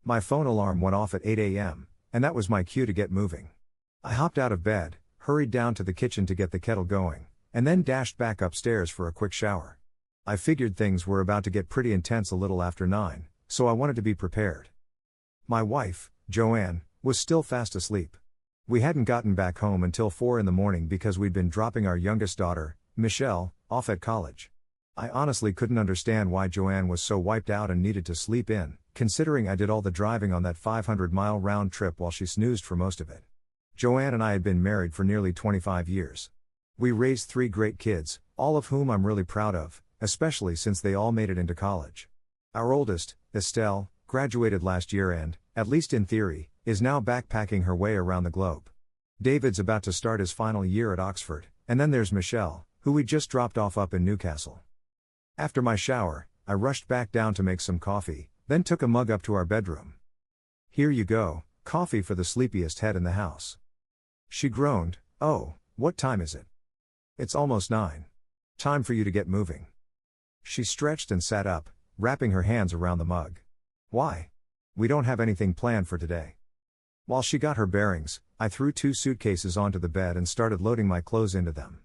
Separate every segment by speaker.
Speaker 1: My phone alarm went off at 8 a.m., and that was my cue to get moving. I hopped out of bed, hurried down to the kitchen to get the kettle going, and then dashed back upstairs for a quick shower. I figured things were about to get pretty intense a little after 9, so I wanted to be prepared. My wife, Joanne, was still fast asleep. We hadn't gotten back home until 4 in the morning because we'd been dropping our youngest daughter, Michelle, off at college. I honestly couldn't understand why Joanne was so wiped out and needed to sleep in, considering I did all the driving on that 500-mile round trip while she snoozed for most of it. Joanne and I had been married for nearly 25 years. We raised 3 great kids, all of whom I'm really proud of, especially since they all made it into college. Our oldest, Estelle, graduated last year and, at least in theory, is now backpacking her way around the globe. David's about to start his final year at Oxford, and then there's Michelle, who we just dropped off up in Newcastle. After my shower, I rushed back down to make some coffee, then took a mug up to our bedroom. "Here you go, coffee for the sleepiest head in the house." She groaned, "Oh, what time is it?" "It's almost 9. Time for you to get moving." She stretched and sat up, wrapping her hands around the mug. "Why? We don't have anything planned for today." While she got her bearings, I threw 2 suitcases onto the bed and started loading my clothes into them.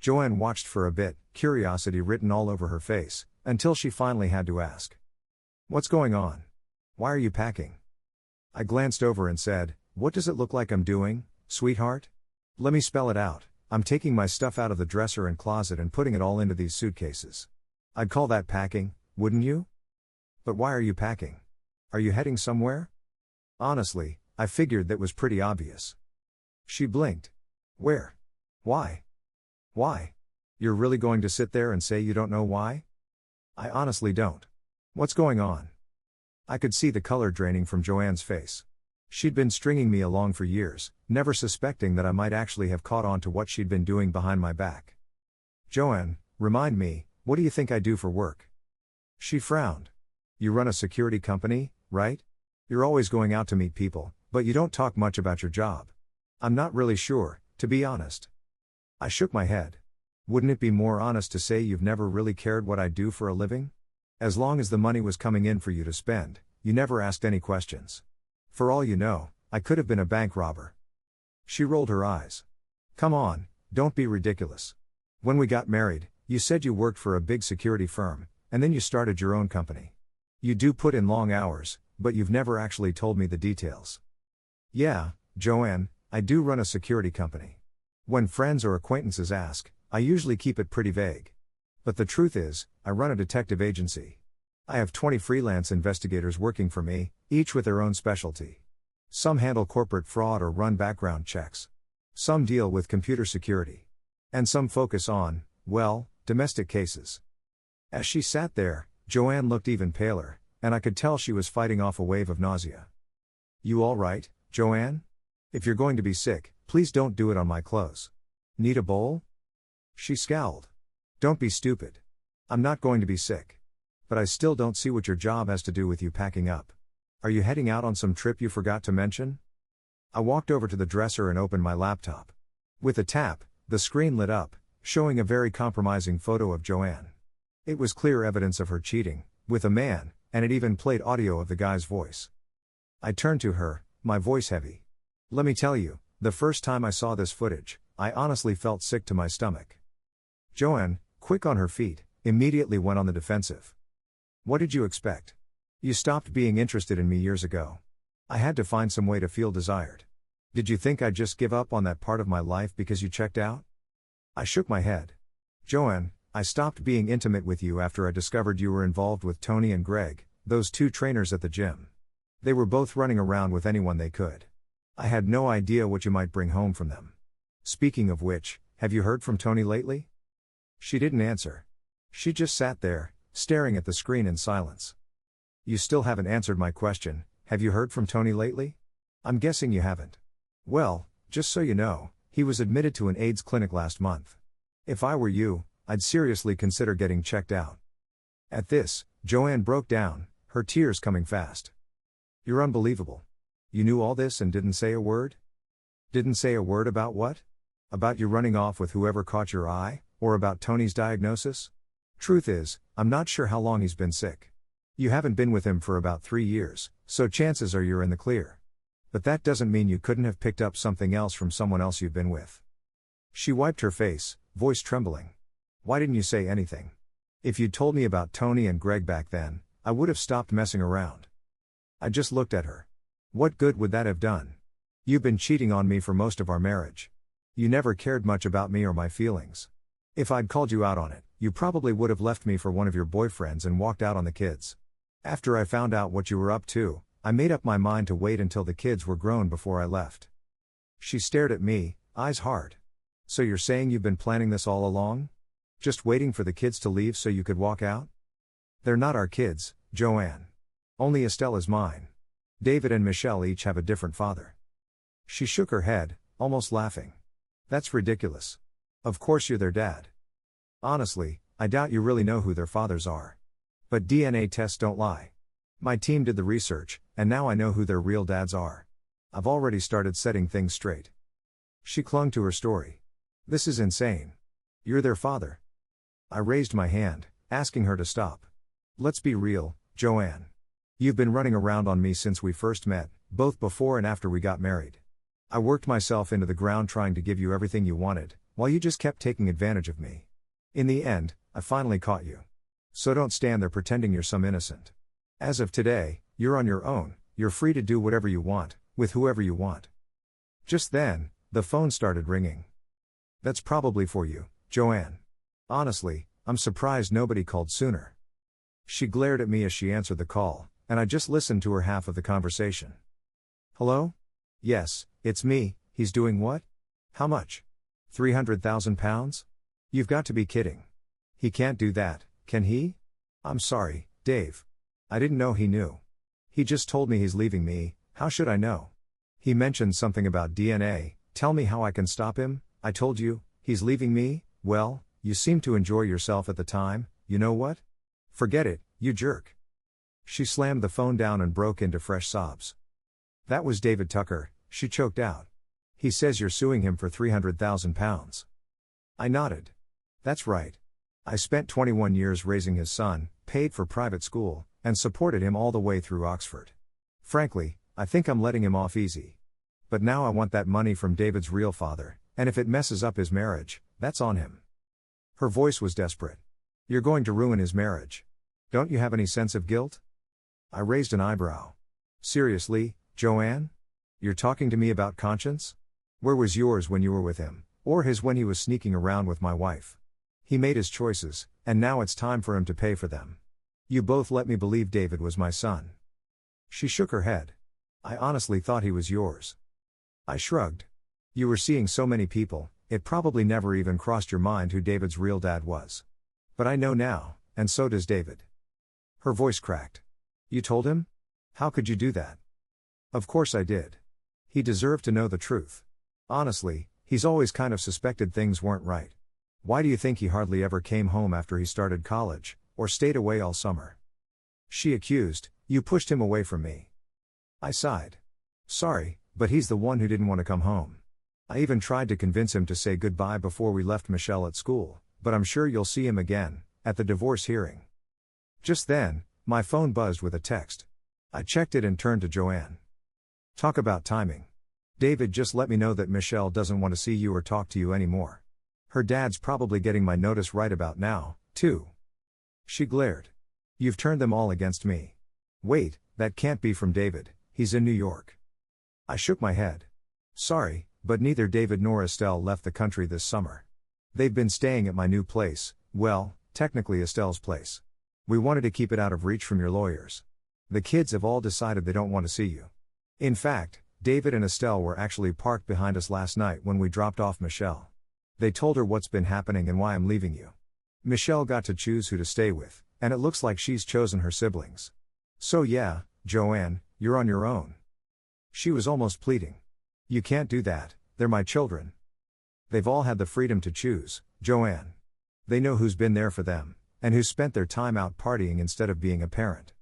Speaker 1: Joanne watched for a bit, curiosity written all over her face, until she finally had to ask, "What's going on? Why are you packing?" I glanced over and said, "What does it look like I'm doing, sweetheart?" "Let me spell it out. I'm taking my stuff out of the dresser and closet and putting it all into these suitcases." "I'd call that packing, wouldn't you?" "But why are you packing? Are you heading somewhere?" Honestly, I figured that was pretty obvious. She blinked. "Where? Why? Why? You're really going to sit there and say you don't know why?" "I honestly don't. What's going on?" I could see the color draining from Joanne's face. She'd been stringing me along for years, never suspecting that I might actually have caught on to what she'd been doing behind my back. "Joanne, remind me, what do you think I do for work?" She frowned. "You run a security company, right? You're always going out to meet people, but you don't talk much about your job." "I'm not really sure, to be honest." I shook my head. "Wouldn't it be more honest to say you've never really cared what I do for a living? As long as the money was coming in for you to spend, you never asked any questions. For all you know, I could have been a bank robber." She rolled her eyes. "Come on, don't be ridiculous. When we got married, you said you worked for a big security firm, and then you started your own company. You do put in long hours, but you've never actually told me the details." "Yeah, Joanne, I do run a security company. When friends or acquaintances ask, I usually keep it pretty vague. But the truth is, I run a detective agency. I have 20 freelance investigators working for me, each with their own specialty. Some handle corporate fraud or run background checks. Some deal with computer security. And some focus on, well, domestic cases." As she sat there, Joanne looked even paler, and I could tell she was fighting off a wave of nausea. "You all right, Joanne? If you're going to be sick, please don't do it on my clothes. Need a bowl?" She scowled. "Don't be stupid. I'm not going to be sick. But I still don't see what your job has to do with you packing up. Are you heading out on some trip you forgot to mention?" I walked over to the dresser and opened my laptop. With a tap, the screen lit up, showing a very compromising photo of Joanne. It was clear evidence of her cheating with a man, and it even played audio of the guy's voice. I turned to her, my voice heavy. "Let me tell you, the first time I saw this footage, I honestly felt sick to my stomach." Joanne, quick on her feet, immediately went on the defensive. "What did you expect? You stopped being interested in me years ago. I had to find some way to feel desired. Did you think I'd just give up on that part of my life because you checked out?" I shook my head. "Joanne, I stopped being intimate with you after I discovered you were involved with Tony and Greg, those 2 trainers at the gym. They were both running around with anyone they could. I had no idea what you might bring home from them. Speaking of which, have you heard from Tony lately?" She didn't answer. She just sat there, staring at the screen in silence. "You still haven't answered my question, have you heard from Tony lately? I'm guessing you haven't. Well, just so you know, he was admitted to an AIDS clinic last month. If I were you, I'd seriously consider getting checked out." At this, Joanne broke down, her tears coming fast. "You're unbelievable. You knew all this and didn't say a word?" "Didn't say a word about what? About you running off with whoever caught your eye, or about Tony's diagnosis? Truth is, I'm not sure how long he's been sick. You haven't been with him for about 3 years, So chances are you're in the clear. But that doesn't mean you couldn't have picked up something else from someone else you've been with. She wiped her face, voice trembling. Why didn't you say anything? If you'd told me about Tony and Greg back then, I would have stopped messing around. I just looked at her. What good would that have done? You've been cheating on me for most of our marriage. You never cared much about me or my feelings. If I'd called you out on it, you probably would have left me for one of your boyfriends and walked out on the kids. After I found out what you were up to, I made up my mind to wait until the kids were grown before I left. She stared at me, eyes hard. So you're saying you've been planning this all along? Just waiting for the kids to leave so you could walk out? They're not our kids, Joanne. Only Estelle is mine. David and Michelle each have a different father. She shook her head, almost laughing. That's ridiculous. Of course you're their dad. Honestly, I doubt you really know who their fathers are. But DNA tests don't lie. My team did the research, and now I know who their real dads are. I've already started setting things straight. She clung to her story. This is insane. You're their father. I raised my hand, asking her to stop. Let's be real, Joanne. You've been running around on me since we first met, both before and after we got married. I worked myself into the ground trying to give you everything you wanted, while you just kept taking advantage of me. In the end, I finally caught you. So don't stand there pretending you're some innocent. As of today, you're on your own, you're free to do whatever you want, with whoever you want. Just then, the phone started ringing. That's probably for you, Joanne. Honestly, I'm surprised nobody called sooner. She glared at me as she answered the call, and I just listened to her half of the conversation. Hello? Yes, it's me. He's doing what? How much? 300,000 pounds? You've got to be kidding. He can't do that, can he? I'm sorry, Dave. I didn't know he knew. He just told me he's leaving me, how should I know? He mentioned something about DNA, tell me how I can stop him. I told you, he's leaving me. Well, you seemed to enjoy yourself at the time, you know what? Forget it, you jerk. She slammed the phone down and broke into fresh sobs. That was David Tucker, she choked out. He says you're suing him for 300,000 pounds. I nodded. That's right. I spent 21 years raising his son, paid for private school, and supported him all the way through Oxford. Frankly, I think I'm letting him off easy. But now I want that money from David's real father, and if it messes up his marriage, that's on him. Her voice was desperate. You're going to ruin his marriage. Don't you have any sense of guilt? I raised an eyebrow. Seriously, Joanne? You're talking to me about conscience? Where was yours when you were with him, or his when he was sneaking around with my wife? He made his choices, and now it's time for him to pay for them. You both let me believe David was my son. She shook her head. I honestly thought he was yours. I shrugged. You were seeing so many people, it probably never even crossed your mind who David's real dad was. But I know now, and so does David. Her voice cracked. You told him? How could you do that? Of course I did. He deserved to know the truth. Honestly, he's always kind of suspected things weren't right. Why do you think he hardly ever came home after he started college, or stayed away all summer? She accused, you pushed him away from me. I sighed. Sorry, but he's the one who didn't want to come home. I even tried to convince him to say goodbye before we left Michelle at school, but I'm sure you'll see him again, at the divorce hearing. Just then, my phone buzzed with a text. I checked it and turned to Joanne. Talk about timing. David just let me know that Michelle doesn't want to see you or talk to you anymore. Her dad's probably getting my notice right about now, too. She glared. You've turned them all against me. Wait, that can't be from David, he's in New York. I shook my head. Sorry, but neither David nor Estelle left the country this summer. They've been staying at my new place, well, technically Estelle's place. We wanted to keep it out of reach from your lawyers. The kids have all decided they don't want to see you. In fact, David and Estelle were actually parked behind us last night when we dropped off Michelle. They told her what's been happening and why I'm leaving you. Michelle got to choose who to stay with, and it looks like she's chosen her siblings. So yeah, Joanne, you're on your own. She was almost pleading. You can't do that, they're my children. They've all had the freedom to choose, Joanne. They know who's been there for them, and who spent their time out partying instead of being a parent.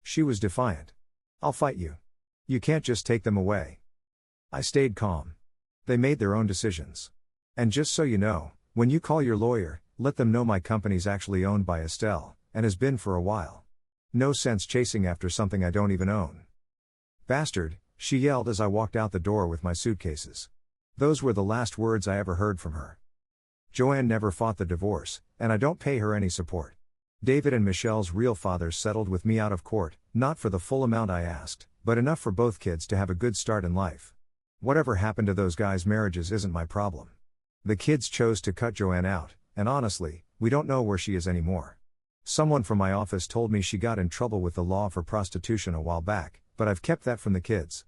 Speaker 1: She was defiant. I'll fight you. You can't just take them away. I stayed calm. They made their own decisions. And just so you know, when you call your lawyer, let them know my company's actually owned by Estelle, and has been for a while. No sense chasing after something I don't even own. Bastard, she yelled as I walked out the door with my suitcases. Those were the last words I ever heard from her. Joanne never fought the divorce, and I don't pay her any support. David and Michelle's real fathers settled with me out of court, not for the full amount I asked, but enough for both kids to have a good start in life. Whatever happened to those guys' marriages isn't my problem. The kids chose to cut Joanne out, and honestly, we don't know where she is anymore. Someone from my office told me she got in trouble with the law for prostitution a while back, but I've kept that from the kids.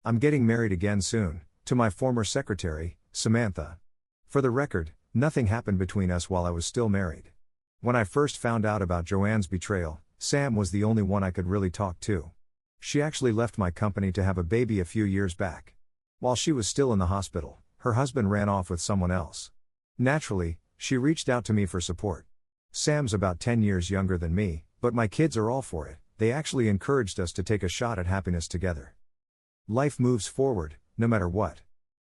Speaker 1: I'm getting married again soon, to my former secretary, Samantha. For the record, nothing happened between us while I was still married. When I first found out about Joanne's betrayal, Sam was the only one I could really talk to. She actually left my company to have a baby a few years back. While she was still in the hospital, her husband ran off with someone else. Naturally, she reached out to me for support. Sam's about 10 years younger than me, but my kids are all for it. They actually encouraged us to take a shot at happiness together. Life moves forward, no matter what.